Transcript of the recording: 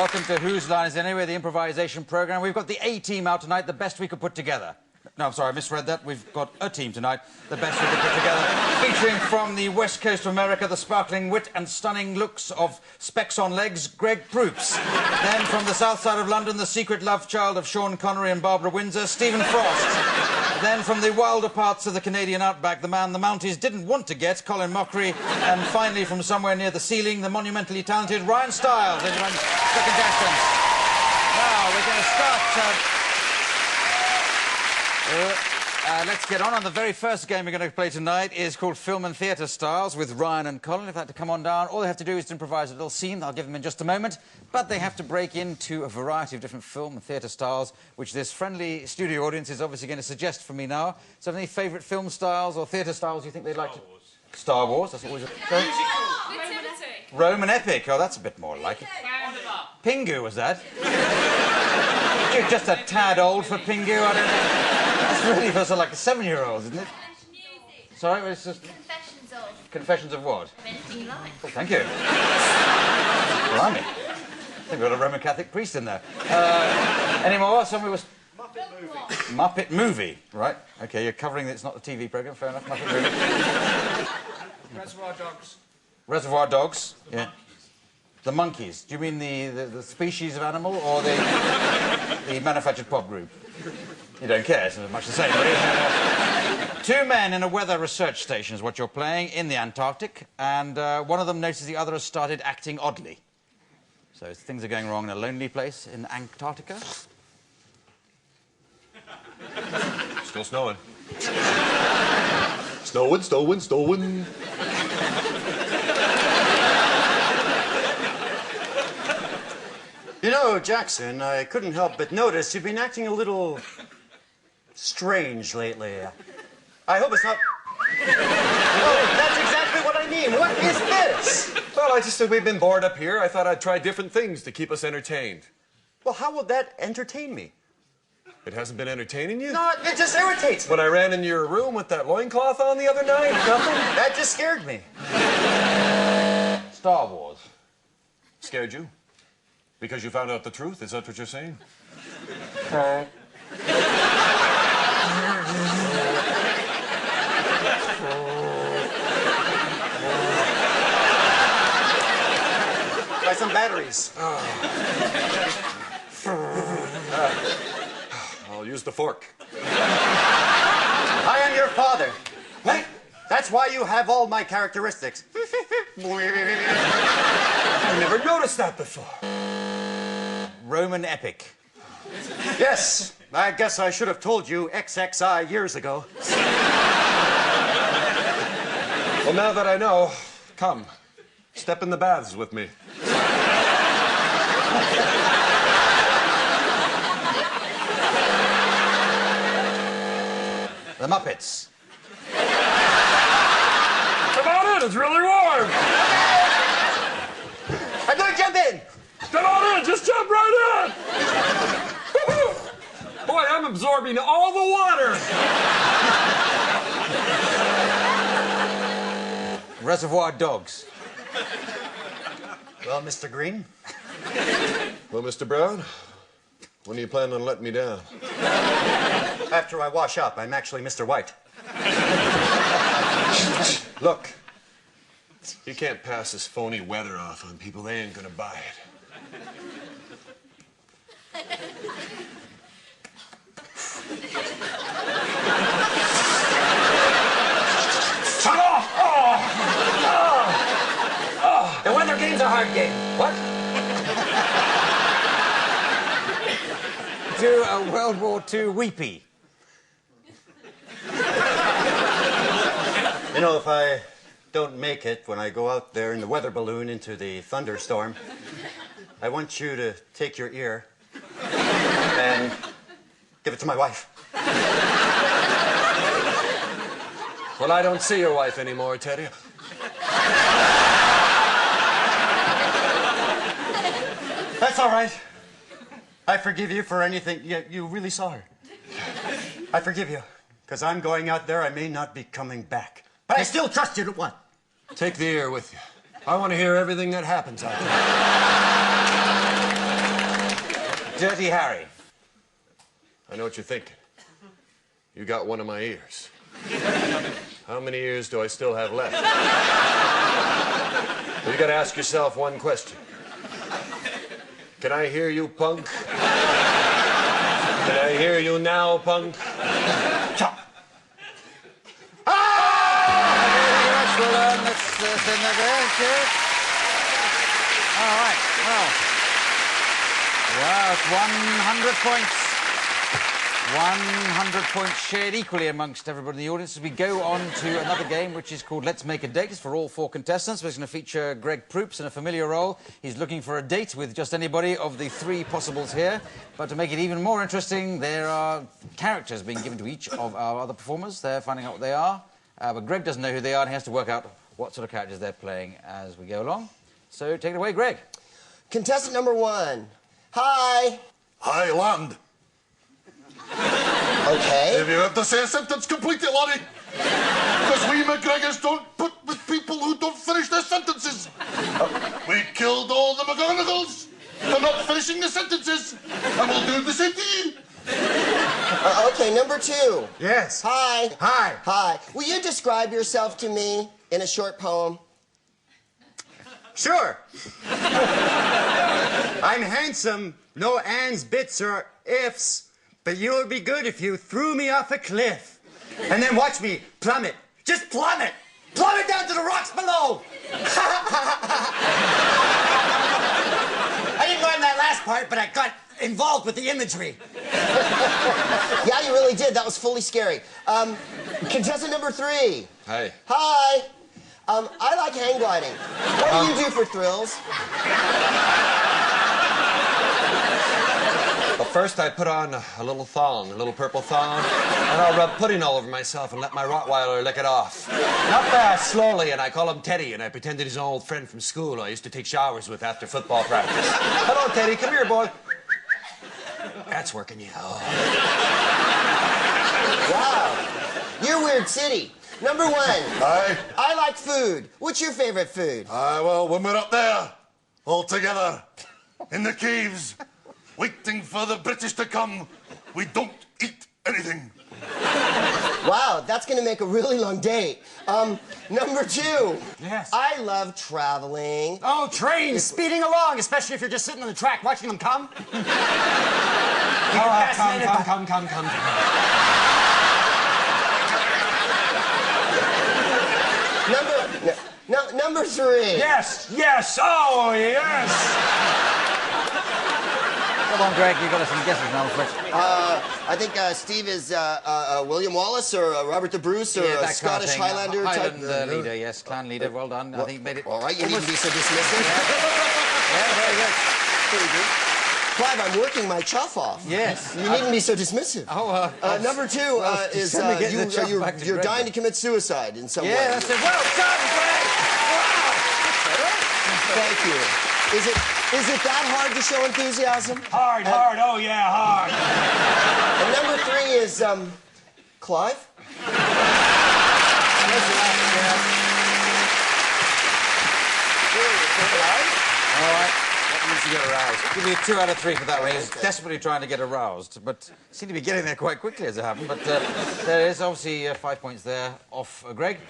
Welcome to Whose Line Is It Anyway, the improvisation programme. We've got the A-team out tonight, the best we could put together. No, I'm sorry, I misread that. We've got a team tonight, the best we could put together. Featuring from the west coast of America, the sparkling wit and stunning looks of Specs on Legs, Greg Proops. Then from the south side of London, the secret love child of Sean Connery and Barbara Windsor, Stephen Frost. Then from the wilder parts of the Canadian outback, the man the Mounties didn't want to get, Colin Mochrie. And finally, from somewhere near the ceiling, the monumentally talented Ryan Stiles. Everyone, second contestant. Now, we're going to start... let's get on. The very first game we're going to play tonight is called Film and Theatre Styles with Ryan and Colin. If they'd like to come on down, all they have to do is to improvise a little scene. I'll give them in just a moment. But they have to break into a variety of different film and theatre styles, which this friendly studio audience is obviously going to suggest for me now. So, have any favourite film styles or theatre styles you think they'd like to... Star Wars. That's always a... Roman epic. Oh, that's a bit more like it. Pingu, was that? You're just a tad old for Pingu, I don't know. That's really for sort of like a 7-year-old, isn't it? Sorry, it's just... Confessions of... Confessions of what? Anything you like. Oh, thank you. Blimey. I think we've got a Roman Catholic priest in there. Any more? Somebody was... Muppet movie. Muppet movie, right. OK, you're covering that it's not a TV programme, fair enough. Muppet movie. Reservoir Dogs. Reservoir Dogs, yeah. The monkeys. Do you mean the species of animal or the manufactured pop group? You don't care, it's much the same, really. Two men in a weather research station is what you're playing in the Antarctic, and one of them notices the other has started acting oddly. So things are going wrong in a lonely place in Antarctica. Still snowing. Snowing, snowing, snowing. You know, Jackson, I couldn't help but notice you've been acting a little strange lately. I hope it's not... Oh, that's exactly what I mean. What is this? Well, I just said we've been bored up here. I thought I'd try different things to keep us entertained. Well, how will that entertain me? It hasn't been entertaining you? No, it just irritates me. When I ran into your room with that loincloth on the other night? Nothing. That just scared me. Star Wars. Scared you? Because you found out the truth? Is that what you're saying? Okay. Buy some batteries. I'll use the fork. I am your father. What? That's why you have all my characteristics. I never noticed that before. Roman epic. Yes, I guess I should have told you XXI years ago. Well, now that I know, come, step in the baths with me. The Muppets. Come on in, it's really warm. I'm gonna jump in. Come on in, just jump right in. Boy, I'm absorbing all the water. Reservoir Dogs. Well, Mr. Green? Well, Mr. Brown, when are you planning on letting me down? After I wash up, I'm actually Mr. White. Look, you can't pass this phony weather off on people. They ain't gonna buy it. The weather game's a hard game. What? Do a World War II weepy. You know, if I don't make it when I go out there in the weather balloon into the thunderstorm, I want you to take your ear and give it to my wife. Well, I don't see your wife anymore, Teddy. That's all right. I forgive you for anything. You really saw her. I forgive you, because I'm going out there. I may not be coming back. But I still trust you to what? Take the ear with you. I want to hear everything that happens out there. Dirty Harry. I know what you're thinking. You got one of my ears. How many ears do I still have left? Well, you gotta ask yourself one question. Can I hear you, punk? Can I hear you now, punk? Chop. Ah! Well, let's send that there. Cheers. All right. Well, it's 100 points. 100 points shared equally amongst everybody in the audience as we go on to another game which is called Let's Make a Date. It's for all 4 contestants. It's going to feature Greg Proops in a familiar role. He's looking for a date with just anybody of the 3 possibles here. But to make it even more interesting, there are characters being given to each of our other performers. They're finding out what they are. But Greg doesn't know who they are and he has to work out what sort of characters they're playing as we go along. So take it away, Greg. Contestant number 1. Hi. Hi, land. Okay. Have you heard the sentence completed, laddie? Because we McGregors don't put with people who don't finish their sentences. We killed all the McGonagalls for not finishing the sentences, and we'll do the same to you. Okay, number 2. Yes. Hi. Hi. Hi. Will you describe yourself to me in a short poem? Sure. I'm handsome. No ands, bits, or ifs. But you would be good if you threw me off a cliff. And then watch me plummet. Just plummet. Plummet down to the rocks below. I didn't learn that last part, but I got involved with the imagery. Yeah, you really did. That was fully scary. Contestant number 3. Hi. Hi. I like hang gliding. What do you do for thrills? Well, first I put on a little thong, a little purple thong, and I'll rub pudding all over myself and let my Rottweiler lick it off. Not fast, slowly, and I call him Teddy, and I pretend he's an old friend from school I used to take showers with after football practice. Hello, Teddy. Come here, boy. That's working, yeah. Oh. Wow. You're Weird City. Number 1. Aye. I like food. What's your favorite food? Aye, well, when we're up there, all together, in the caves, waiting for the British to come, we don't eat anything. Wow, that's gonna make a really long date. Number 2. Yes. I love traveling. Oh, trains speeding along, especially if you're just sitting on the track watching them come. Come. Number 3. Yes, oh, yes. Come on, Greg, you've got some guesses now. I think Steve is William Wallace or Robert the Bruce or Yeah, a that kind of Scottish thing. Highlander type. Highland leader, yes, clan leader. Well done. I think you made it. All right, you needn't be so dismissive. Yeah, very good. Pretty good. Clive, I'm working my chuff off. Yes. You needn't be so dismissive. Number 2 is let me get the chuff back to you're Greg. dying to commit suicide in some way. Yeah, that's it. Well done, Greg! Thank you. Is it that hard to show enthusiasm? Hard, oh yeah, hard. And number 3 is Clive. All right. That means you get aroused. Give you 2 out of 3 for that one. He's desperately trying to get aroused, but seemed to be getting there quite quickly as it happened. But there is obviously 5 points there off Greg.